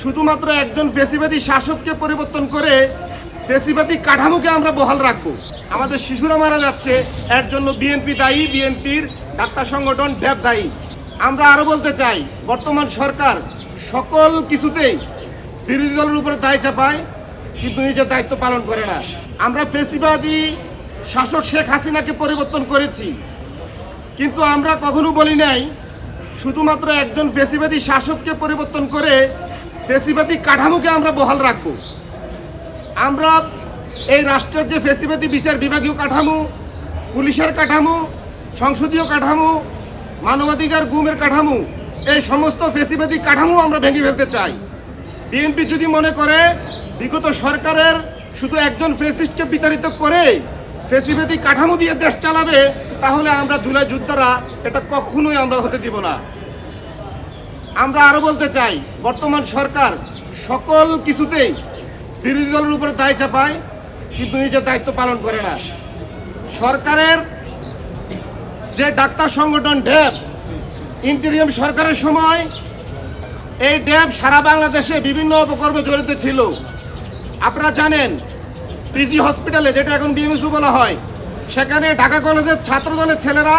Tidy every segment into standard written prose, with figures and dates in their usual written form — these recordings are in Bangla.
শুধুমাত্র একজন ফেসিবাদী শাসককে পরিবর্তন করে ফেসিবাদী কাঠামোকে আমরা বহাল রাখবো। আমাদের শিশুরা মারা যাচ্ছে, এর জন্য বিএনপি দায়ী, বিএনপির ডাক্তার সংগঠন ড্যাব দায়ী। আমরা আরও বলতে চাই, বর্তমান সরকার সকল কিছুতেই বিরোধী দলের উপরে দায় চাপায়, কিন্তু নিজের দায়িত্ব পালন করে না। আমরা ফেসিবাদী শাসক শেখ হাসিনাকে পরিবর্তন করেছি, কিন্তু আমরা কখনো বলি নাই শুধুমাত্র একজন ফেসিবাদী শাসককে পরিবর্তন করে ফেসিবাদী কাঠামোকে আমরা বহাল রাখবো। আমরা এই রাষ্ট্রের যে ফেসিবাদী বিচার বিভাগীয় কাঠামো, পুলিশের কাঠামো, সংসদীয় কাঠামো, মানবাধিকার গুমের কাঠামো, এই সমস্ত ফেসিবাদী কাঠামো আমরা ভেঙে ফেলতে চাই। বিএনপি যদি মনে করে বিগত সরকারের শুধু একজন ফেসিস্টকে বিতাড়িত করে ফেসিবাদী কাঠামো দিয়ে দেশ চালাবে, তাহলে আমরা জুলাই যোদ্ধারা এটা কখনোই আমরা হতে দিব না। আমরা আরও বলতে চাই, বর্তমান সরকার সকল কিছুতেই বিরোধী দলের উপরে দায় চাপায়, কিন্তু নিজের দায়িত্ব পালন করে না। সরকারের যে ডাক্তার সংগঠন ড্যাব, ইন্টেরিয়াম সরকারের সময় এই ড্যাব সারা বাংলাদেশে বিভিন্ন অপকর্মে জড়িত ছিল। আপনারা জানেন, পিজি হসপিটালে, যেটা এখন বিএমএসইউ বলা হয়, সেখানে ঢাকা কলেজের ছাত্রদলের ছেলেরা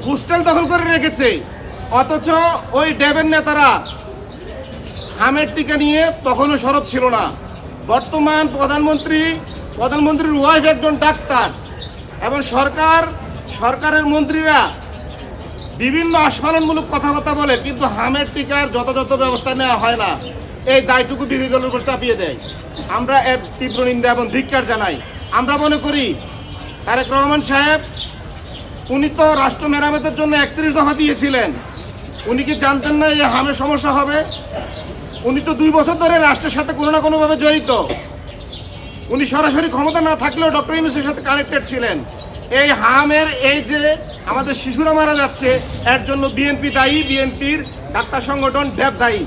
হোস্টেল দখল করে রেখেছে, অথচ ওই ড্যাবের নেতারা হামের টিকা নিয়ে তখনও সরব ছিল না। বর্তমান প্রধানমন্ত্রীর ওয়াইফ একজন ডাক্তার, এবং সরকারের মন্ত্রীরা বিভিন্ন আস্ফালনমূলক কথাবার্তা বলে, কিন্তু হামের টিকার যথাযথ ব্যবস্থা নেওয়া হয় না। এই দায়টুকু বিরোধী দলের উপর চাপিয়ে দেয়। আমরা এর তীব্র নিন্দা এবং ধিক্কার জানাই। আমরা মনে করি তারেক রহমান সাহেব, উনি তো রাষ্ট্র মেরামতের জন্য 31 দফা দিয়েছিলেন। উনি কি জানতেন না এই হামের সমস্যা হবে? উনি তো 2 বছর ধরে রাষ্ট্রের সাথে কোনো না কোনোভাবে জড়িত। উনি সরাসরি ক্ষমতা না থাকলেও ডক্টর ইউনূসের সাথে কানেক্টেড ছিলেন। এই হামের এই যে আমাদের শিশুরা মারা যাচ্ছে, এর জন্য বিএনপি দায়ী, বিএনপির ডাক্তার সংগঠন ড্যাব দায়ী।